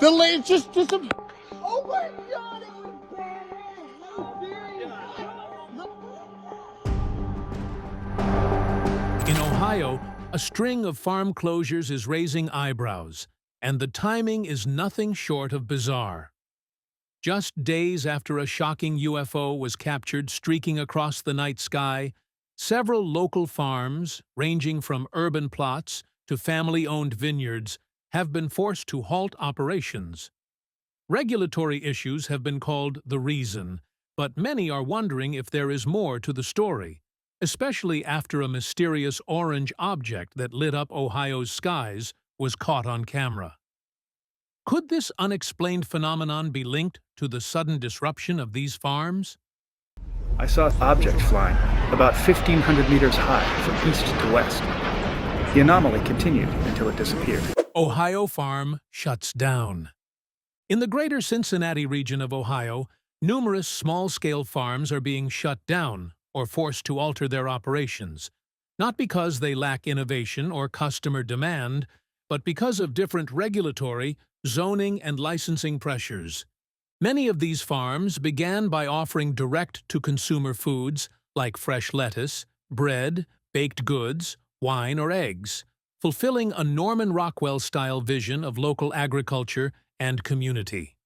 The lane just a... Oh my God, it was badass! How serious? In Ohio, a string of farm closures is raising eyebrows, and the timing is nothing short of bizarre. Just days after a shocking UFO was captured streaking across the night sky, several local farms, ranging from urban plots to family-owned vineyards, have been forced to halt operations. Regulatory issues have been called the reason, but many are wondering if there is more to the story, especially after a mysterious orange object that lit up Ohio's skies was caught on camera. Could this unexplained phenomenon be linked to the sudden disruption of these farms? I saw an object flying about 1,500 meters high from east to west. The anomaly continued until it disappeared. Ohio farm shuts down. In the greater Cincinnati region of Ohio, numerous small-scale farms are being shut down or forced to alter their operations, not because they lack innovation or customer demand, but because of different regulatory, zoning, and licensing pressures. Many of these farms began by offering direct-to-consumer foods like fresh lettuce, bread, baked goods, wine, or eggs, fulfilling a Norman Rockwell-style vision of local agriculture and community.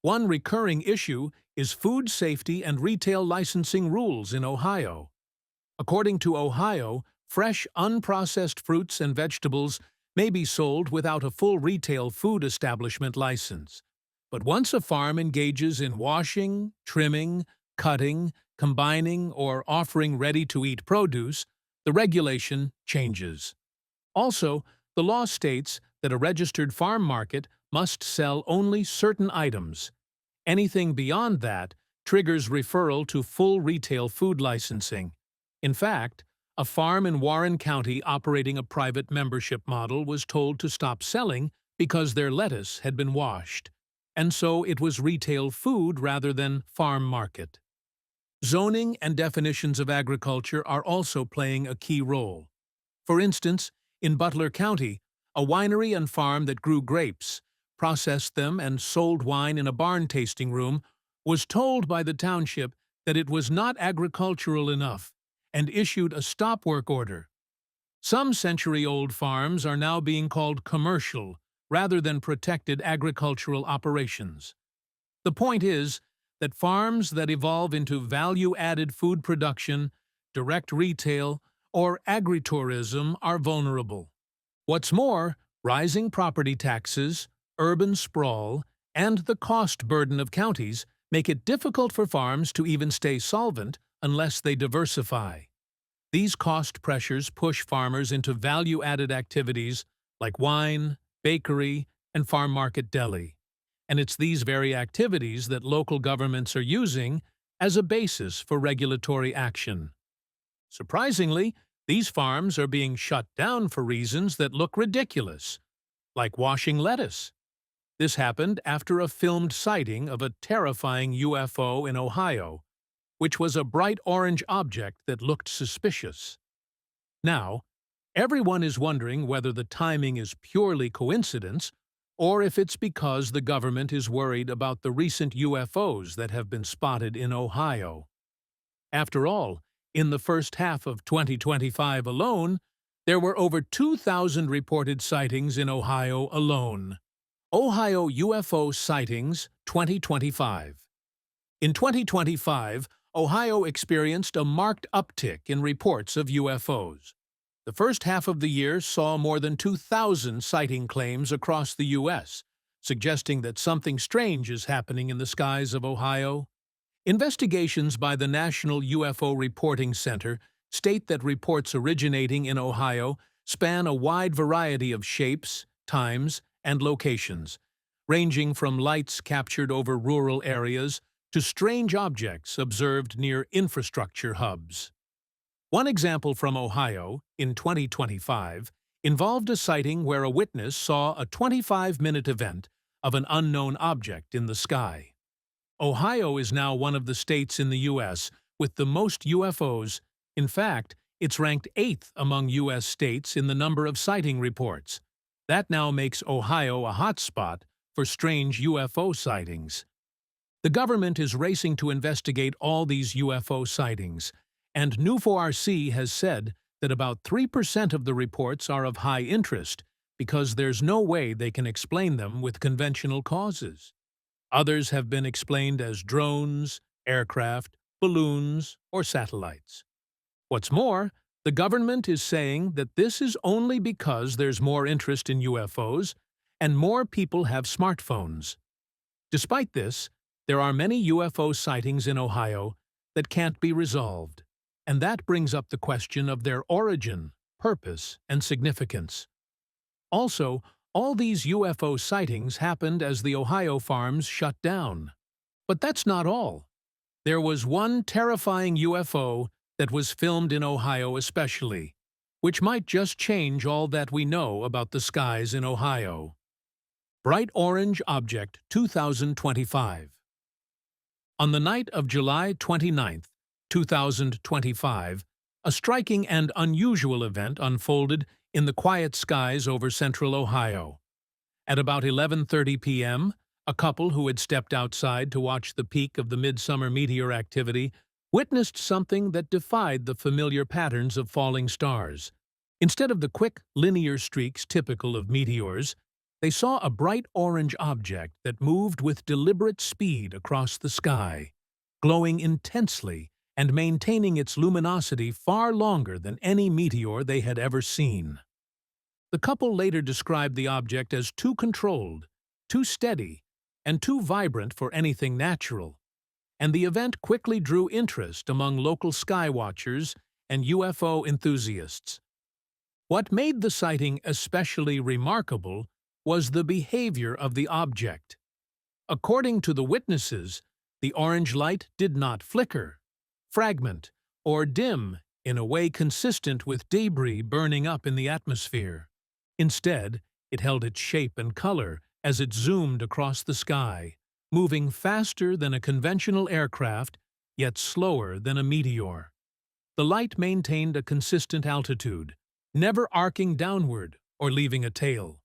One recurring issue is food safety and retail licensing rules in Ohio. According to Ohio, fresh, unprocessed fruits and vegetables may be sold without a full retail food establishment license. But once a farm engages in washing, trimming, cutting, combining, or offering ready-to-eat produce, the regulation changes. Also, the law states that a registered farm market must sell only certain items. Anything beyond that triggers referral to full retail food licensing. In fact, a farm in Warren County operating a private membership model was told to stop selling because their lettuce had been washed, and so it was retail food rather than farm market. Zoning and definitions of agriculture are also playing a key role. For instance, in Butler County, a winery and farm that grew grapes, processed them, and sold wine in a barn tasting room was told by the township that it was not agricultural enough and issued a stop work order. Some century-old farms are now being called commercial rather than protected agricultural operations. The point is that farms that evolve into value-added food production, direct retail, or agritourism are vulnerable. What's more, rising property taxes, urban sprawl, and the cost burden of counties make it difficult for farms to even stay solvent unless they diversify. These cost pressures push farmers into value-added activities like wine, bakery, and farm market deli. And it's these very activities that local governments are using as a basis for regulatory action. Surprisingly, these farms are being shut down for reasons that look ridiculous, like washing lettuce. This happened after a filmed sighting of a terrifying UFO in Ohio, which was a bright orange object that looked suspicious. Now, everyone is wondering whether the timing is purely coincidence or if it's because the government is worried about the recent UFOs that have been spotted in Ohio. After all, in the first half of 2025 alone, there were over 2,000 reported sightings in Ohio alone. Ohio UFO Sightings 2025. In 2025, Ohio experienced a marked uptick in reports of UFOs. The first half of the year saw more than 2,000 sighting claims across the U.S., suggesting that something strange is happening in the skies of Ohio. Investigations by the National UFO Reporting Center state that reports originating in Ohio span a wide variety of shapes, times, and locations, ranging from lights captured over rural areas to strange objects observed near infrastructure hubs. One example from Ohio, in 2025, involved a sighting where a witness saw a 25-minute event of an unknown object in the sky. Ohio is now one of the states in the U.S. with the most UFOs. In fact, it's ranked 8th among U.S. states in the number of sighting reports. That now makes Ohio a hotspot for strange UFO sightings. The government is racing to investigate all these UFO sightings, and NUFORC has said that about 3% of the reports are of high interest because there's no way they can explain them with conventional causes. Others have been explained as drones, aircraft, balloons, or satellites. What's more, the government is saying that this is only because there's more interest in UFOs and more people have smartphones. Despite this, there are many UFO sightings in Ohio that can't be resolved, and that brings up the question of their origin, purpose, and significance. Also, all these UFO sightings happened as the Ohio farms shut down. But that's not all. There was one terrifying UFO that was filmed in Ohio especially, which might just change all that we know about the skies in Ohio. Bright Orange Object 2025. On the night of July 29, 2025, a striking and unusual event unfolded in the quiet skies over central Ohio. At about 11:30 p.m., a couple who had stepped outside to watch the peak of the midsummer meteor activity witnessed something that defied the familiar patterns of falling stars. Instead of the quick, linear streaks typical of meteors, they saw a bright orange object that moved with deliberate speed across the sky, glowing intensely and maintaining its luminosity far longer than any meteor they had ever seen. The couple later described the object as too controlled, too steady, and too vibrant for anything natural, and the event quickly drew interest among local sky watchers and UFO enthusiasts. What made the sighting especially remarkable was the behavior of the object. According to the witnesses, the orange light did not flicker, fragment, or dim in a way consistent with debris burning up in the atmosphere. Instead, it held its shape and color as it zoomed across the sky, moving faster than a conventional aircraft, yet slower than a meteor. The light maintained a consistent altitude, never arcing downward or leaving a tail.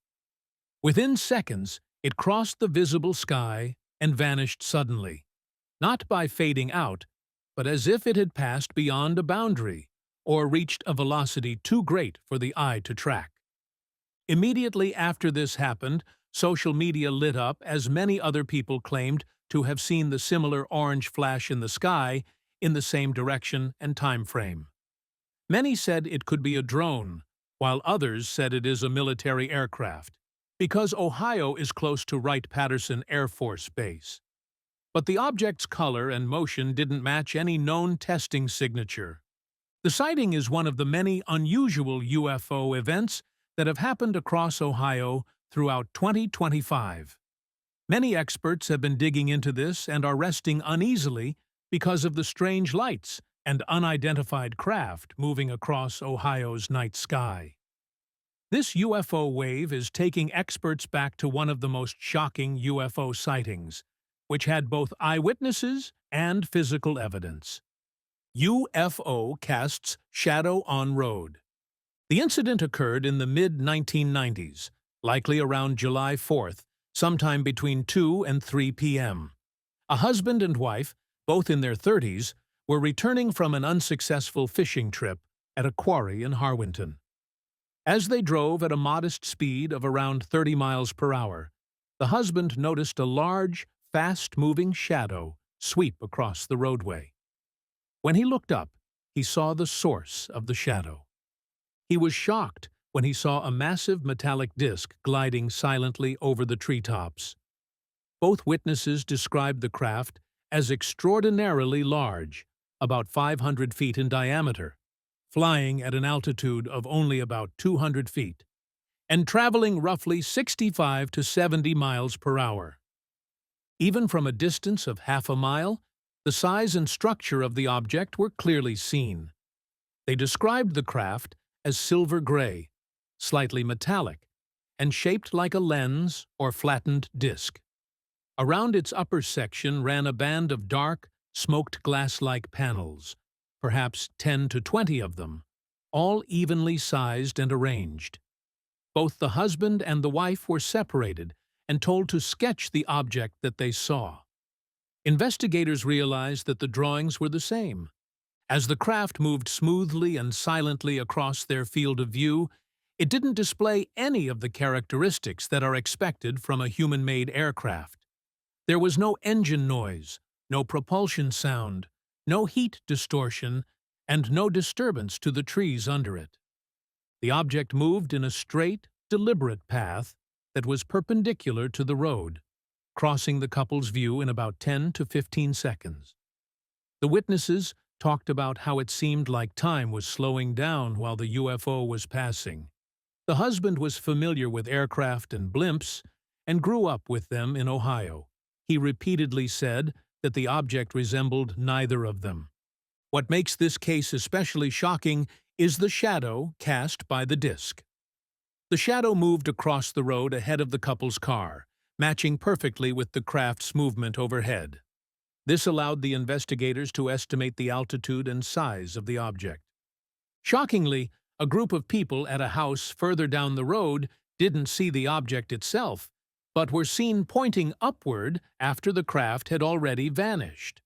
Within seconds, it crossed the visible sky and vanished suddenly, not by fading out, but as if it had passed beyond a boundary or reached a velocity too great for the eye to track. Immediately after this happened, social media lit up as many other people claimed to have seen the similar orange flash in the sky in the same direction and time frame. Many said it could be a drone, while others said it is a military aircraft, because Ohio is close to Wright-Patterson Air Force Base. But the object's color and motion didn't match any known testing signature. The sighting is one of the many unusual UFO events that have happened across Ohio throughout 2025. Many experts have been digging into this and are resting uneasily because of the strange lights and unidentified craft moving across Ohio's night sky. This UFO wave is taking experts back to one of the most shocking UFO sightings, which had both eyewitnesses and physical evidence. UFO casts shadow on road. The incident occurred in the mid-1990s, likely around July 4th, sometime between 2 and 3 p.m. A husband and wife, both in their 30s, were returning from an unsuccessful fishing trip at a quarry in Harwinton. As they drove at a modest speed of around 30 miles per hour, the husband noticed a large, fast-moving shadow sweep across the roadway. When he looked up, he saw the source of the shadow. He was shocked when he saw a massive metallic disc gliding silently over the treetops. Both witnesses described the craft as extraordinarily large, about 500 feet in diameter, flying at an altitude of only about 200 feet, and traveling roughly 65 to 70 miles per hour. Even from a distance of half a mile, the size and structure of the object were clearly seen. They described the craft as silver gray, slightly metallic, and shaped like a lens or flattened disc. Around its upper section ran a band of dark, smoked glass-like panels, perhaps 10 to 20 of them, all evenly sized and arranged. Both the husband and the wife were separated and told to sketch the object that they saw. Investigators realized that the drawings were the same. As the craft moved smoothly and silently across their field of view, it didn't display any of the characteristics that are expected from a human-made aircraft. There was no engine noise, no propulsion sound, no heat distortion, and no disturbance to the trees under it. The object moved in a straight, deliberate path that was perpendicular to the road, crossing the couple's view in about 10 to 15 seconds. The witnesses talked about how it seemed like time was slowing down while the UFO was passing. The husband was familiar with aircraft and blimps and grew up with them in Ohio. He repeatedly said that the object resembled neither of them. What makes this case especially shocking is the shadow cast by the disc. The shadow moved across the road ahead of the couple's car, matching perfectly with the craft's movement overhead. This allowed the investigators to estimate the altitude and size of the object. Shockingly, a group of people at a house further down the road didn't see the object itself, but were seen pointing upward after the craft had already vanished.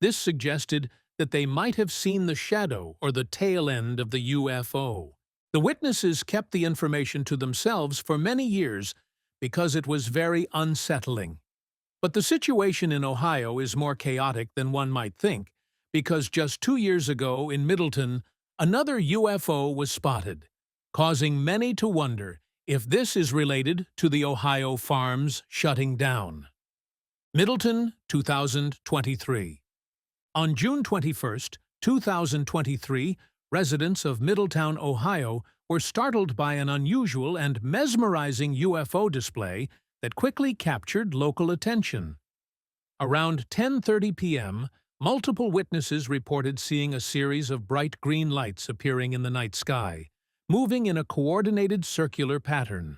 This suggested that they might have seen the shadow or the tail end of the UFO. The witnesses kept the information to themselves for many years because it was very unsettling. But the situation in Ohio is more chaotic than one might think, because just 2 years ago in Middletown, another UFO was spotted, causing many to wonder if this is related to the Ohio farms shutting down. Middletown, 2023. On June 21, 2023, residents of Middletown, Ohio, were startled by an unusual and mesmerizing UFO display that quickly captured local attention. Around 10:30 p.m., multiple witnesses reported seeing a series of bright green lights appearing in the night sky, moving in a coordinated circular pattern.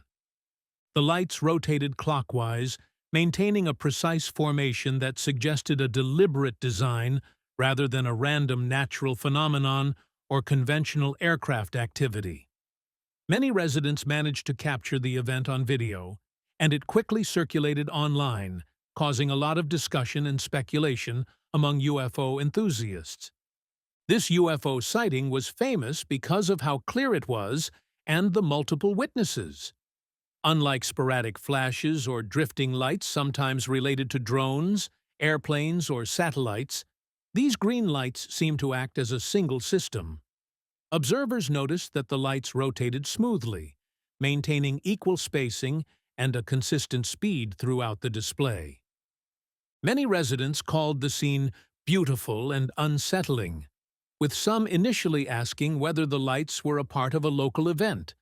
The lights rotated clockwise, maintaining a precise formation that suggested a deliberate design rather than a random natural phenomenon or conventional aircraft activity. Many residents managed to capture the event on video, and it quickly circulated online, causing a lot of discussion and speculation among UFO enthusiasts. This UFO sighting was famous because of how clear it was and the multiple witnesses. Unlike sporadic flashes or drifting lights sometimes related to drones, airplanes, or satellites, these green lights seem to act as a single system. Observers noticed that the lights rotated smoothly, maintaining equal spacing and a consistent speed throughout the display. Many residents called the scene beautiful and unsettling, with some initially asking whether the lights were a part of a local event,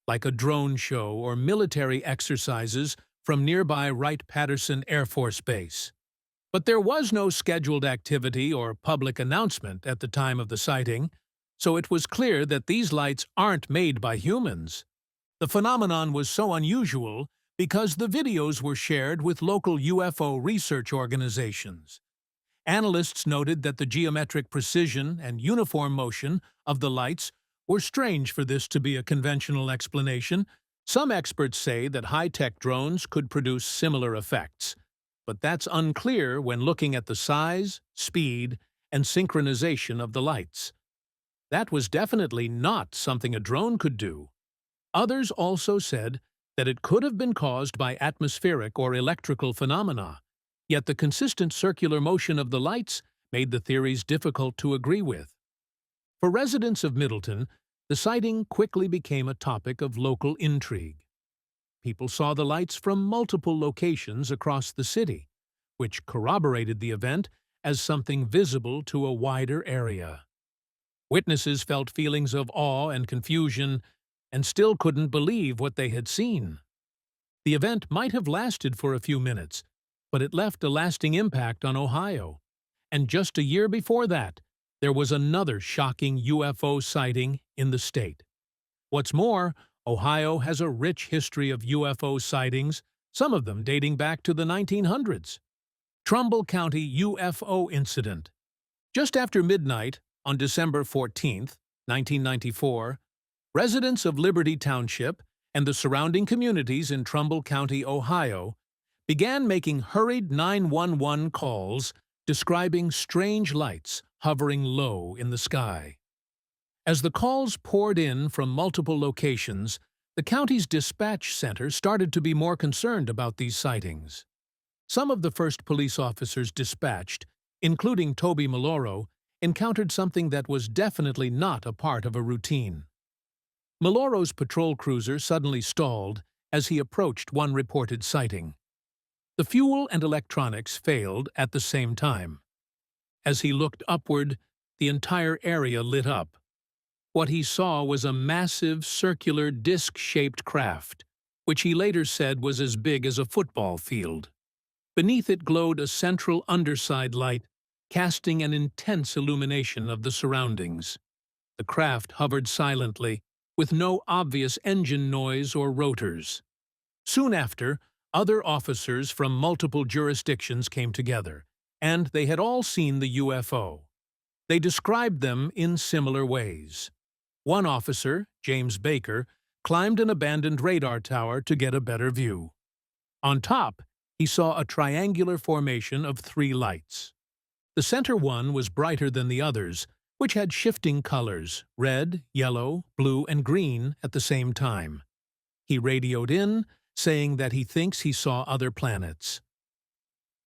like a drone show or military exercises from nearby Wright-Patterson Air Force Base. But there was no scheduled activity or public announcement at the time of the sighting, so it was clear that these lights aren't made by humans. The phenomenon was so unusual because the videos were shared with local UFO research organizations. Analysts noted that the geometric precision and uniform motion of the lights were strange for this to be a conventional explanation. Some experts say that high-tech drones could produce similar effects, but that's unclear when looking at the size, speed, and synchronization of the lights. That was definitely not something a drone could do. Others also said that it could have been caused by atmospheric or electrical phenomena, yet the consistent circular motion of the lights made the theories difficult to agree with. For residents of Middletown, the sighting quickly became a topic of local intrigue. People saw the lights from multiple locations across the city, which corroborated the event as something visible to a wider area. Witnesses felt feelings of awe and confusion and still couldn't believe what they had seen. The event might have lasted for a few minutes, but it left a lasting impact on Ohio. And just a year before that, there was another shocking UFO sighting in the state. What's more, Ohio has a rich history of UFO sightings, some of them dating back to the 1900s. Trumbull County UFO incident. Just after midnight, on December 14, 1994, residents of Liberty Township and the surrounding communities in Trumbull County, Ohio, began making hurried 911 calls describing strange lights hovering low in the sky. As the calls poured in from multiple locations, the county's dispatch center started to be more concerned about these sightings. Some of the first police officers dispatched, including Toby Maloro, encountered something that was definitely not a part of a routine. Maloro's patrol cruiser suddenly stalled as he approached one reported sighting. The fuel and electronics failed at the same time. As he looked upward, the entire area lit up. What he saw was a massive, circular, disc-shaped craft, which he later said was as big as a football field. Beneath it glowed a central underside light, casting an intense illumination of the surroundings. The craft hovered silently, with no obvious engine noise or rotors. Soon after, other officers from multiple jurisdictions came together, and they had all seen the UFO. They described them in similar ways. One officer, James Baker, climbed an abandoned radar tower to get a better view. On top, he saw a triangular formation of 3 lights. The center one was brighter than the others, which had shifting colors, red, yellow, blue, and green at the same time. He radioed in, saying that he thinks he saw other planets.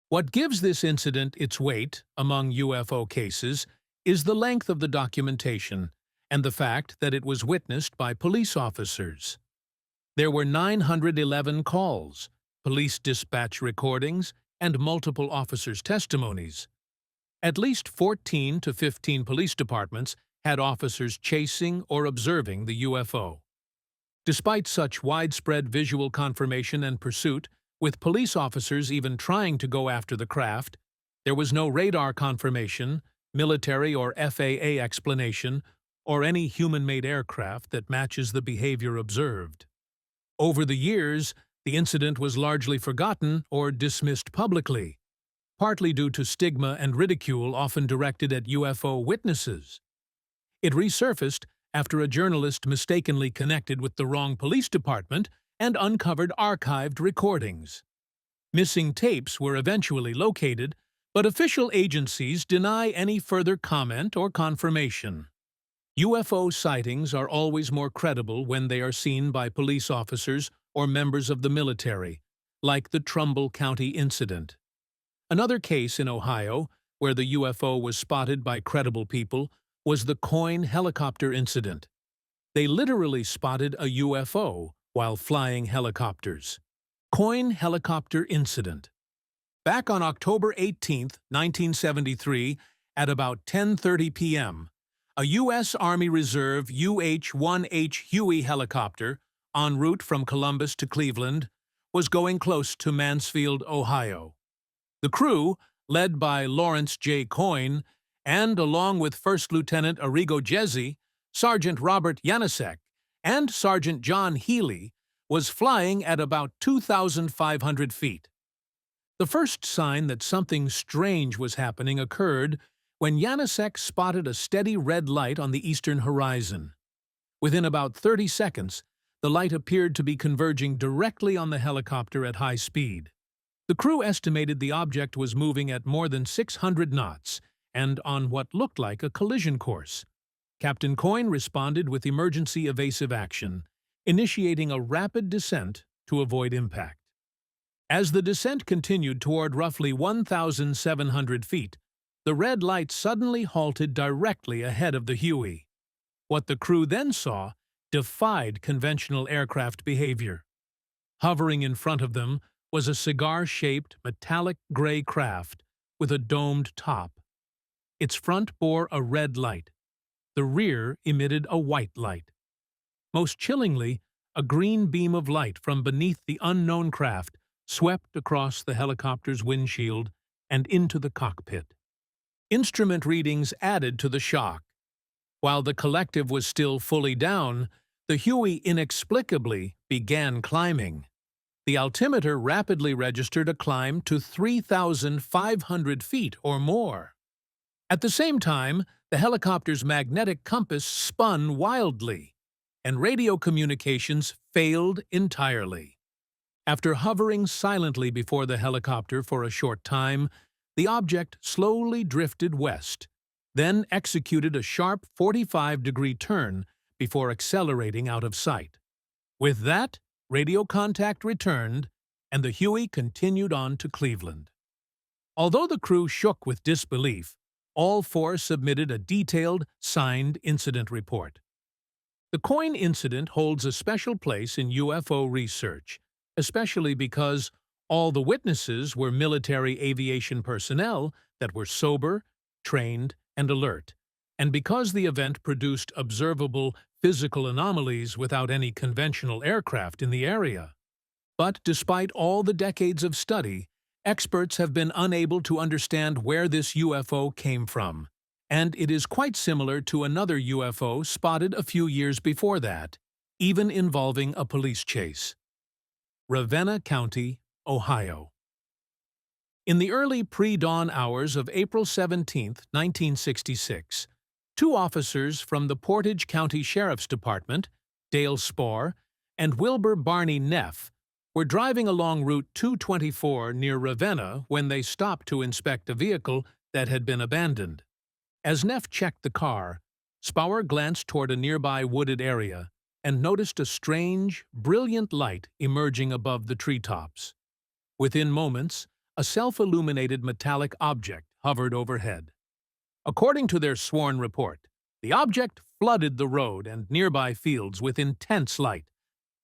What gives this incident its weight among UFO cases is the length of the documentation and the fact that it was witnessed by police officers. There were 911 calls, police dispatch recordings, and multiple officers' testimonies. At least 14 to 15 police departments had officers chasing or observing the UFO. Despite such widespread visual confirmation and pursuit, with police officers even trying to go after the craft, there was no radar confirmation, military or FAA explanation, or any human-made aircraft that matches the behavior observed. Over the years, the incident was largely forgotten or dismissed publicly, partly due to stigma and ridicule often directed at UFO witnesses. It resurfaced after a journalist mistakenly connected with the wrong police department and uncovered archived recordings. Missing tapes were eventually located, but official agencies deny any further comment or confirmation. UFO sightings are always more credible when they are seen by police officers or members of the military, like the Trumbull County incident. Another case in Ohio, where the UFO was spotted by credible people, was the Coyne helicopter incident. They literally spotted a UFO while flying helicopters. Coyne helicopter incident. Back on October 18, 1973, at about 10:30 p.m., a U.S. Army Reserve UH-1H Huey helicopter, en route from Columbus to Cleveland, was going close to Mansfield, Ohio. The crew, led by Lawrence J. Coyne, and along with First Lieutenant Arrigo Jesse, Sergeant Robert Janasek, and Sergeant John Healy, was flying at about 2,500 feet. The first sign that something strange was happening occurred when Janasek spotted a steady red light on the eastern horizon. Within about 30 seconds, the light appeared to be converging directly on the helicopter at high speed. The crew estimated the object was moving at more than 600 knots and on what looked like a collision course. Captain Coyne responded with emergency evasive action, initiating a rapid descent to avoid impact. As the descent continued toward roughly 1,700 feet, the red light suddenly halted directly ahead of the Huey. What the crew then saw defied conventional aircraft behavior. Hovering in front of them was a cigar-shaped, metallic gray craft with a domed top. Its front bore a red light. The rear emitted a white light. Most chillingly, a green beam of light from beneath the unknown craft swept across the helicopter's windshield and into the cockpit. Instrument readings added to the shock. While the collective was still fully down, the Huey inexplicably began climbing. The altimeter rapidly registered a climb to 3,500 feet or more. At the same time, the helicopter's magnetic compass spun wildly. and radio communications failed entirely. After hovering silently before the helicopter for a short time, the object slowly drifted west, then executed a sharp 45-degree turn before accelerating out of sight. With that, radio contact returned, and the Huey continued on to Cleveland. Although the crew shook with disbelief, all four submitted a detailed, signed incident report. The coin incident holds a special place in UFO research, especially because all the witnesses were military aviation personnel that were sober, trained, and alert, and because the event produced observable physical anomalies without any conventional aircraft in the area. But despite all the decades of study, experts have been unable to understand where this UFO came from, and it is quite similar to another UFO spotted a few years before that, even involving a police chase. Ravenna County, Ohio. In the early pre-dawn hours of April 17, 1966, two officers from the Portage County Sheriff's Department, Dale Spohr and Wilbur Barney Neff, were driving along Route 224 near Ravenna when they stopped to inspect a vehicle that had been abandoned. As Neff checked the car, Spohr glanced toward a nearby wooded area and noticed a strange, brilliant light emerging above the treetops. Within moments, a self-illuminated metallic object hovered overhead. According to their sworn report, the object flooded the road and nearby fields with intense light,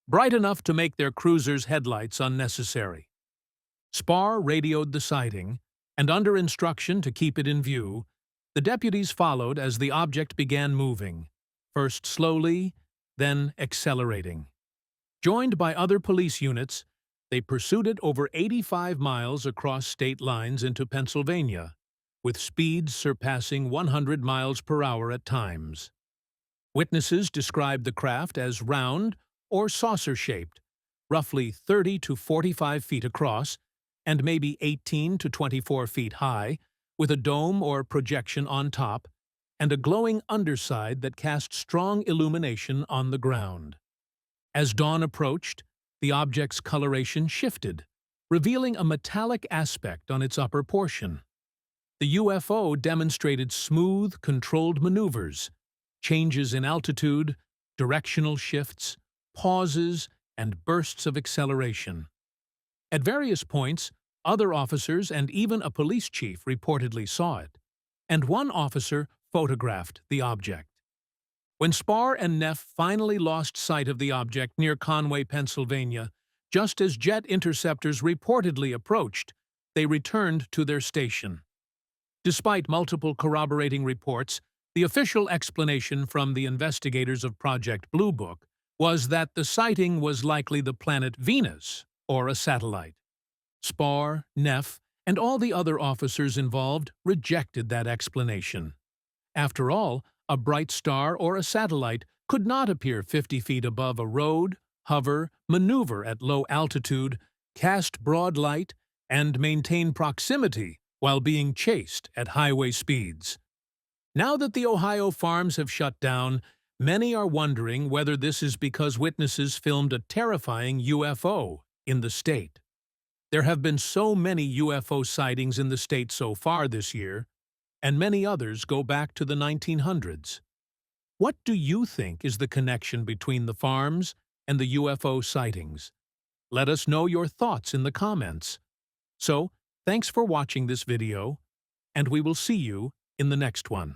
bright enough to make their cruiser's headlights unnecessary. Spohr radioed the sighting, and under instruction to keep it in view, the deputies followed as the object began moving, first slowly, then accelerating. Joined by other police units, they pursued it over 85 miles across state lines into Pennsylvania, with speeds surpassing 100 miles per hour at times. Witnesses described the craft as round or saucer-shaped, roughly 30 to 45 feet across, and maybe 18 to 24 feet high, with a dome or projection on top, and a glowing underside that cast strong illumination on the ground. As dawn approached, the object's coloration shifted, revealing a metallic aspect on its upper portion. The UFO demonstrated smooth, controlled maneuvers, changes in altitude, directional shifts, pauses, and bursts of acceleration. At various points, other officers and even a police chief reportedly saw it, and one officer photographed the object. When Spohr and Neff finally lost sight of the object near Conway, Pennsylvania, just as jet interceptors reportedly approached, they returned to their station. Despite multiple corroborating reports, the official explanation from the investigators of Project Blue Book was that the sighting was likely the planet Venus or a satellite. Spohr, Neff, and all the other officers involved rejected that explanation. After all, a bright star or a satellite could not appear 50 feet above a road, hover, maneuver at low altitude, cast broad light, and maintain proximity while being chased at highway speeds. Now that the Ohio farms have shut down, many are wondering whether this is because witnesses filmed a terrifying UFO in the state. There have been so many UFO sightings in the state so far this year, and many others go back to the 1900s. What do you think is the connection between the farms and the UFO sightings? Let us know your thoughts in the comments. So, thanks for watching this video, and we will see you in the next one.